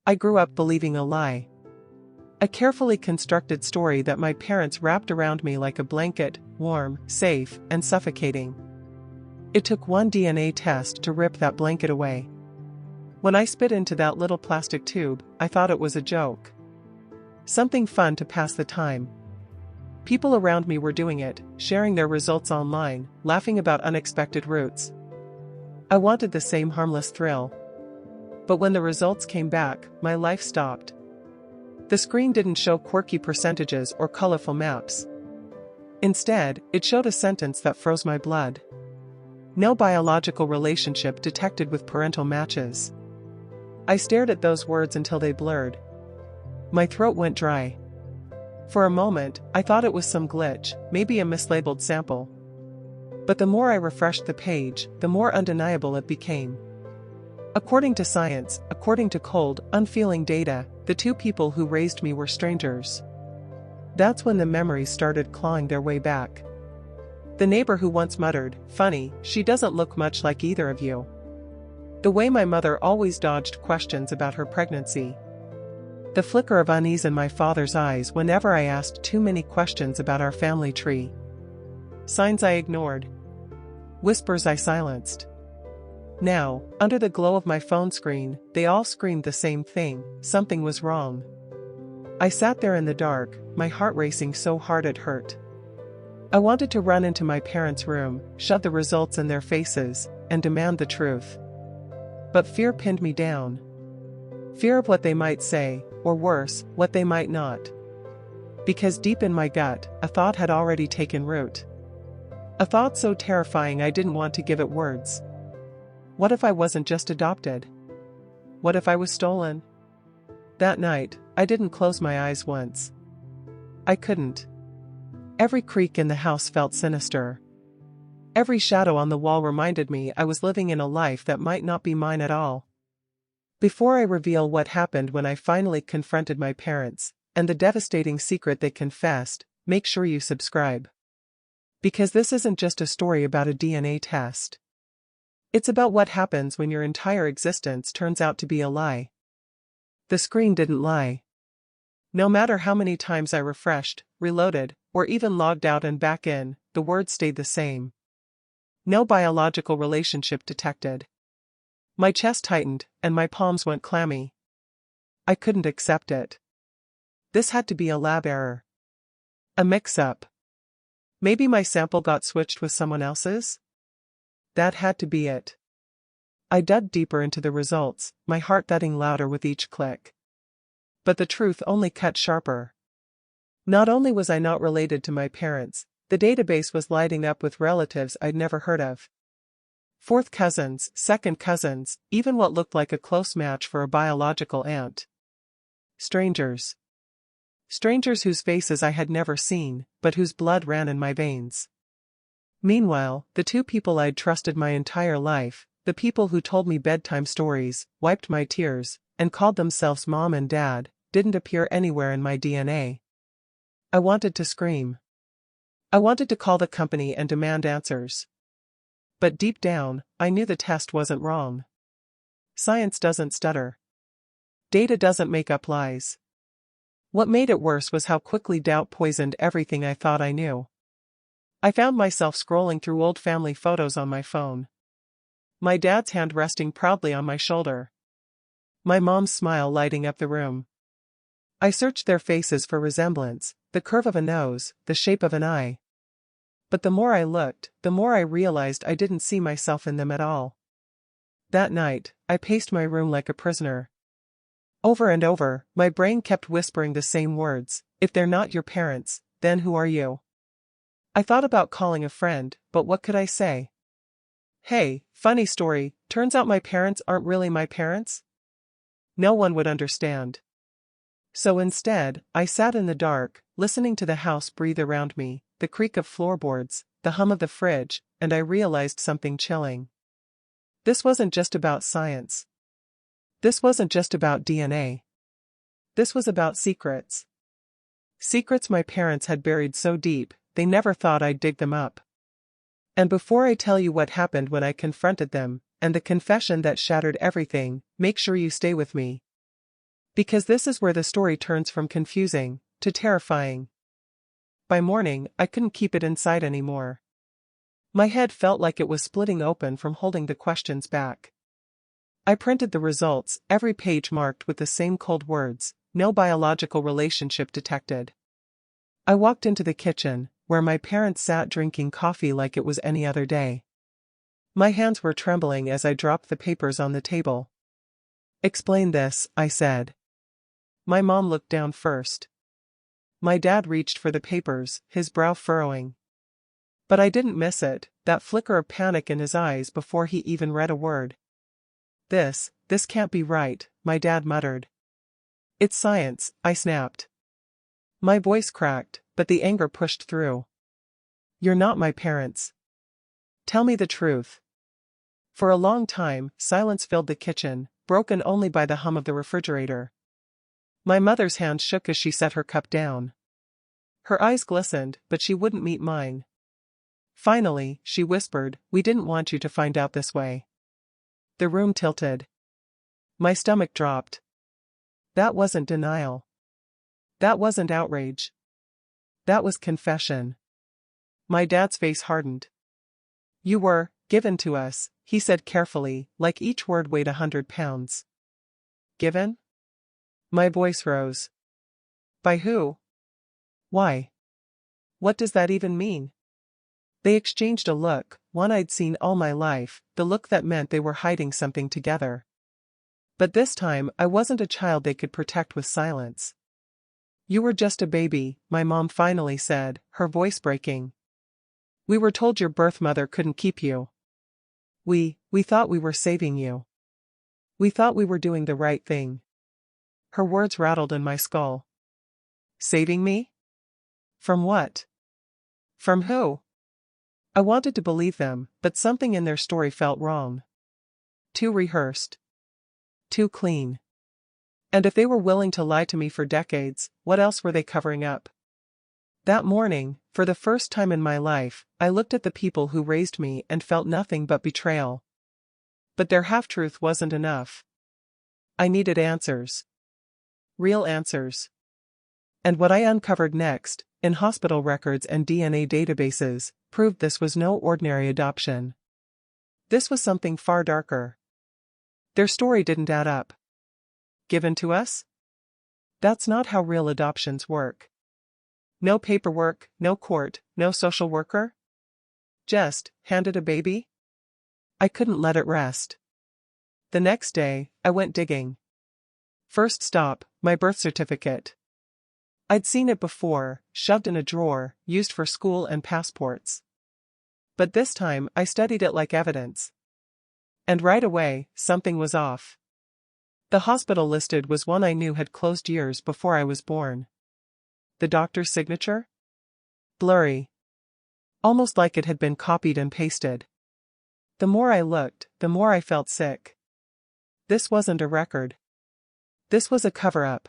I grew up believing a lie. A carefully constructed story that my parents wrapped around me like a blanket, warm, safe, and suffocating. It took one DNA test to rip that blanket away. When I spit into that little plastic tube, I thought it was a joke. Something fun to pass the time. People around me were doing it, sharing their results online, laughing about unexpected routes. I wanted the same harmless thrill. But when the results came back, my life stopped. The screen didn't show quirky percentages or colorful maps. Instead, it showed a sentence that froze my blood. No biological relationship detected with parental matches. I stared at those words until they blurred. My throat went dry. For a moment, I thought it was some glitch, maybe a mislabeled sample. But the more I refreshed the page, the more undeniable it became. According to science, according to cold, unfeeling data, the two people who raised me were strangers. That's when the memories started clawing their way back. The neighbor who once muttered, "Funny, she doesn't look much like either of you." The way my mother always dodged questions about her pregnancy. The flicker of unease in my father's eyes whenever I asked too many questions about our family tree. Signs I ignored. Whispers I silenced. Now, under the glow of my phone screen, they all screamed the same thing: something was wrong. I sat there in the dark, my heart racing so hard it hurt. I wanted to run into my parents' room, shove the results in their faces, and demand the truth. But fear pinned me down. Fear of what they might say, or worse, what they might not. Because deep in my gut, a thought had already taken root. A thought so terrifying I didn't want to give it words. What if I wasn't just adopted? What if I was stolen? That night, I didn't close my eyes once. I couldn't. Every creak in the house felt sinister. Every shadow on the wall reminded me I was living in a life that might not be mine at all. Before I reveal what happened when I finally confronted my parents, and the devastating secret they confessed, make sure you subscribe. Because this isn't just a story about a DNA test. It's about what happens when your entire existence turns out to be a lie. The screen didn't lie. No matter how many times I refreshed, reloaded, or even logged out and back in, the words stayed the same. No biological relationship detected. My chest tightened, and my palms went clammy. I couldn't accept it. This had to be a lab error. A mix-up. Maybe my sample got switched with someone else's? That had to be it. I dug deeper into the results, my heart thudding louder with each click. But the truth only cut sharper. Not only was I not related to my parents, the database was lighting up with relatives I'd never heard of. Fourth cousins, second cousins, even what looked like a close match for a biological aunt. Strangers. Strangers whose faces I had never seen, but whose blood ran in my veins. Meanwhile, the two people I'd trusted my entire life, the people who told me bedtime stories, wiped my tears, and called themselves mom and dad, didn't appear anywhere in my DNA. I wanted to scream. I wanted to call the company and demand answers. But deep down, I knew the test wasn't wrong. Science doesn't stutter. Data doesn't make up lies. What made it worse was how quickly doubt poisoned everything I thought I knew. I found myself scrolling through old family photos on my phone. My dad's hand resting proudly on my shoulder. My mom's smile lighting up the room. I searched their faces for resemblance, the curve of a nose, the shape of an eye. But the more I looked, the more I realized I didn't see myself in them at all. That night, I paced my room like a prisoner. Over and over, my brain kept whispering the same words: if they're not your parents, then who are you? I thought about calling a friend, but what could I say? Hey, funny story, turns out my parents aren't really my parents? No one would understand. So instead, I sat in the dark, listening to the house breathe around me, the creak of floorboards, the hum of the fridge, and I realized something chilling. This wasn't just about science. This wasn't just about DNA. This was about secrets. Secrets my parents had buried so deep, they never thought I'd dig them up. And before I tell you what happened when I confronted them, and the confession that shattered everything, make sure you stay with me. Because this is where the story turns from confusing to terrifying. By morning, I couldn't keep it inside anymore. My head felt like it was splitting open from holding the questions back. I printed the results, every page marked with the same cold words, no biological relationship detected. I walked into the kitchen, where my parents sat drinking coffee like it was any other day. My hands were trembling as I dropped the papers on the table. "Explain this," I said. My mom looked down first. My dad reached for the papers, his brow furrowing. But I didn't miss it, that flicker of panic in his eyes before he even read a word. This can't be right," my dad muttered. "It's science," I snapped. My voice cracked, but the anger pushed through. "You're not my parents. Tell me the truth." For a long time, silence filled the kitchen, broken only by the hum of the refrigerator. My mother's hand shook as she set her cup down. Her eyes glistened, but she wouldn't meet mine. Finally, she whispered, "We didn't want you to find out this way." The room tilted. My stomach dropped. That wasn't denial. That wasn't outrage. That was confession. My dad's face hardened. "You were given to us," he said carefully, like each word weighed 100 pounds. "Given?" My voice rose. "By who? Why? What does that even mean?" They exchanged a look, one I'd seen all my life, the look that meant they were hiding something together. But this time, I wasn't a child they could protect with silence. "You were just a baby," my mom finally said, her voice breaking. "We were told your birth mother couldn't keep you. We thought we were saving you. We thought we were doing the right thing." Her words rattled in my skull. Saving me? From what? From who? I wanted to believe them, but something in their story felt wrong. Too rehearsed. Too clean. And if they were willing to lie to me for decades, what else were they covering up? That morning, for the first time in my life, I looked at the people who raised me and felt nothing but betrayal. But their half-truth wasn't enough. I needed answers. Real answers. And what I uncovered next, in hospital records and DNA databases, proved this was no ordinary adoption. This was something far darker. Their story didn't add up. Given to us? That's not how real adoptions work. No paperwork, no court, no social worker? Just handed a baby? I couldn't let it rest. The next day, I went digging. First stop, my birth certificate. I'd seen it before, shoved in a drawer, used for school and passports. But this time, I studied it like evidence. And right away, something was off. The hospital listed was one I knew had closed years before I was born. The doctor's signature? Blurry. Almost like it had been copied and pasted. The more I looked, the more I felt sick. This wasn't a record. This was a cover-up.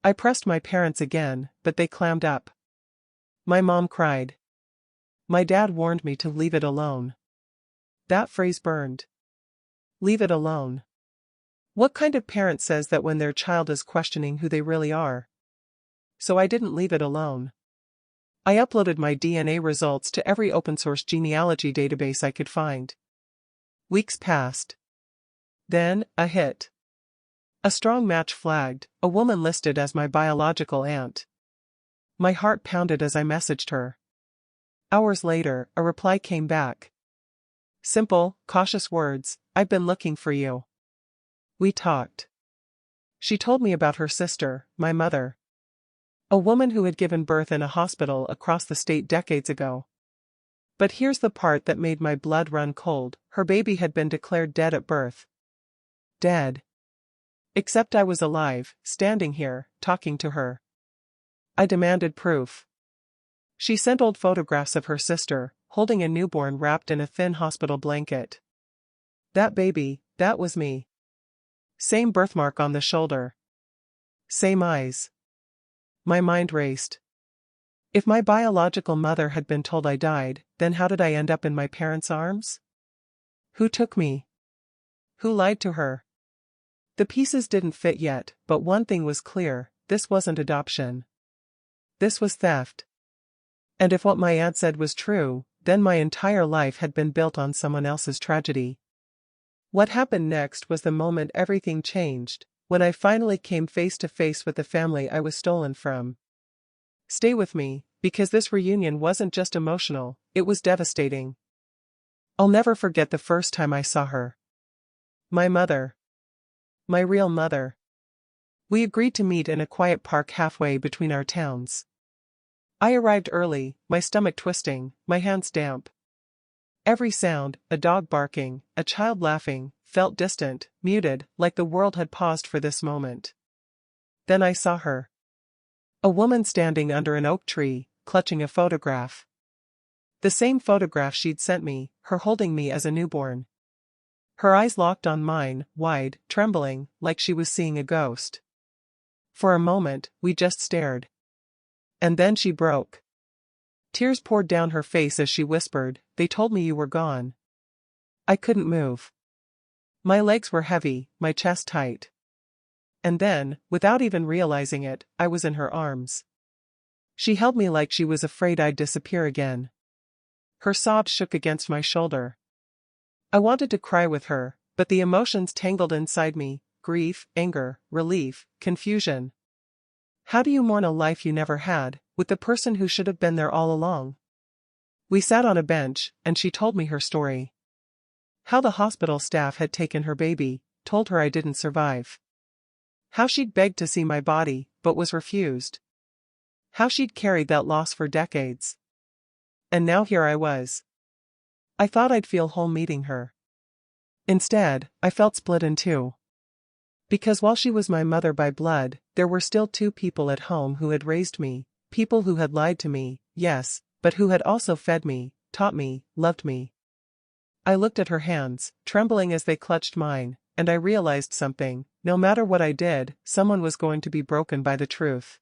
I pressed my parents again, but they clammed up. My mom cried. My dad warned me to leave it alone. That phrase burned. Leave it alone. What kind of parent says that when their child is questioning who they really are? So I didn't leave it alone. I uploaded my DNA results to every open-source genealogy database I could find. Weeks passed. Then, a hit. A strong match flagged, a woman listed as my biological aunt. My heart pounded as I messaged her. Hours later, a reply came back. Simple, cautious words, "I've been looking for you." We talked. She told me about her sister, my mother. A woman who had given birth in a hospital across the state decades ago. But here's the part that made my blood run cold: her baby had been declared dead at birth. Dead. Except I was alive, standing here, talking to her. I demanded proof. She sent old photographs of her sister, holding a newborn wrapped in a thin hospital blanket. That baby, that was me. Same birthmark on the shoulder. Same eyes. My mind raced. If my biological mother had been told I died, then how did I end up in my parents' arms? Who took me? Who lied to her? The pieces didn't fit yet, but one thing was clear: this wasn't adoption. This was theft. And if what my aunt said was true, then my entire life had been built on someone else's tragedy. What happened next was the moment everything changed, when I finally came face to face with the family I was stolen from. Stay with me, because this reunion wasn't just emotional, it was devastating. I'll never forget the first time I saw her. My mother. My real mother. We agreed to meet in a quiet park halfway between our towns. I arrived early, my stomach twisting, my hands damp. Every sound, a dog barking, a child laughing, felt distant, muted, like the world had paused for this moment. Then I saw her. A woman standing under an oak tree, clutching a photograph. The same photograph she'd sent me, her holding me as a newborn. Her eyes locked on mine, wide, trembling, like she was seeing a ghost. For a moment, we just stared. And then she broke. Tears poured down her face as she whispered, "They told me you were gone." I couldn't move. My legs were heavy, my chest tight. And then, without even realizing it, I was in her arms. She held me like she was afraid I'd disappear again. Her sobs shook against my shoulder. I wanted to cry with her, but the emotions tangled inside me: grief, anger, relief, confusion. How do you mourn a life you never had, with the person who should have been there all along? We sat on a bench, and she told me her story. How the hospital staff had taken her baby, told her I didn't survive. How she'd begged to see my body, but was refused. How she'd carried that loss for decades. And now here I was. I thought I'd feel whole meeting her. Instead, I felt split in two. Because while she was my mother by blood, there were still two people at home who had raised me, people who had lied to me, yes, but who had also fed me, taught me, loved me. I looked at her hands, trembling as they clutched mine, and I realized something: no matter what I did, someone was going to be broken by the truth.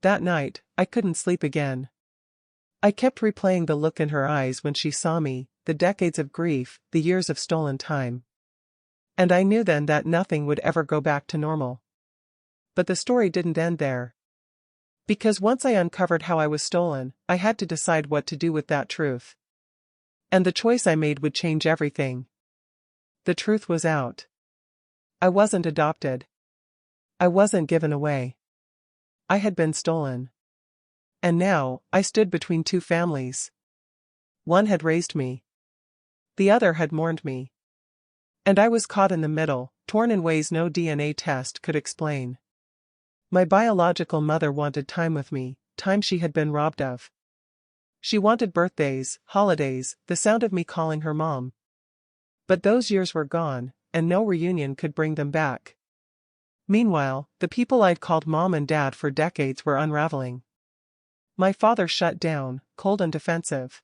That night, I couldn't sleep again. I kept replaying the look in her eyes when she saw me, the decades of grief, the years of stolen time. And I knew then that nothing would ever go back to normal. But the story didn't end there. Because once I uncovered how I was stolen, I had to decide what to do with that truth. And the choice I made would change everything. The truth was out. I wasn't adopted. I wasn't given away. I had been stolen. And now, I stood between two families. One had raised me. The other had mourned me. And I was caught in the middle, torn in ways no DNA test could explain. My biological mother wanted time with me, time she had been robbed of. She wanted birthdays, holidays, the sound of me calling her mom. But those years were gone, and no reunion could bring them back. Meanwhile, the people I'd called mom and dad for decades were unraveling. My father shut down, cold and defensive.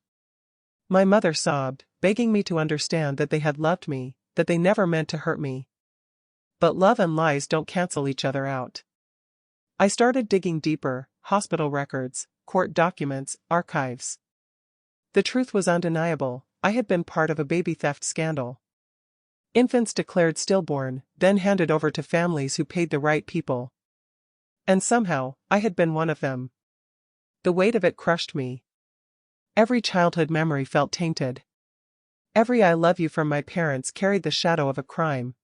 My mother sobbed, begging me to understand that they had loved me, that they never meant to hurt me. But love and lies don't cancel each other out. I started digging deeper: hospital records, court documents, archives. The truth was undeniable: I had been part of a baby theft scandal. Infants declared stillborn, then handed over to families who paid the right people. And somehow, I had been one of them. The weight of it crushed me. Every childhood memory felt tainted. Every "I love you" from my parents carried the shadow of a crime.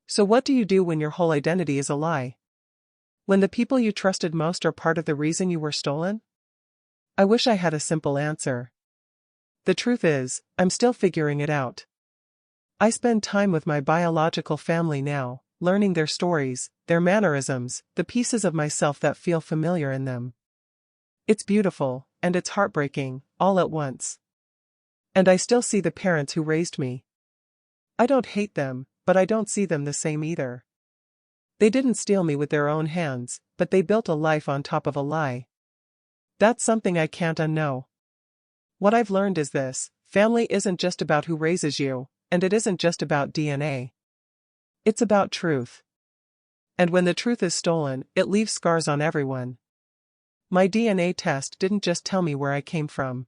So what do you do when your whole identity is a lie? When the people you trusted most are part of the reason you were stolen? I wish I had a simple answer. The truth is, I'm still figuring it out. I spend time with my biological family now, learning their stories, their mannerisms, the pieces of myself that feel familiar in them. It's beautiful, and it's heartbreaking, all at once. And I still see the parents who raised me. I don't hate them, but I don't see them the same either. They didn't steal me with their own hands, but they built a life on top of a lie. That's something I can't unknow. What I've learned is this: family isn't just about who raises you, and it isn't just about DNA. It's about truth. And when the truth is stolen, it leaves scars on everyone. My DNA test didn't just tell me where I came from.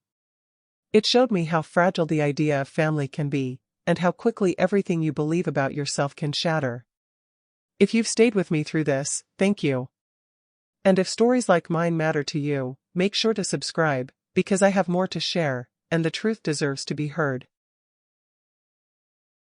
It showed me how fragile the idea of family can be, and how quickly everything you believe about yourself can shatter. If you've stayed with me through this, thank you. And if stories like mine matter to you, make sure to subscribe, because I have more to share, and the truth deserves to be heard.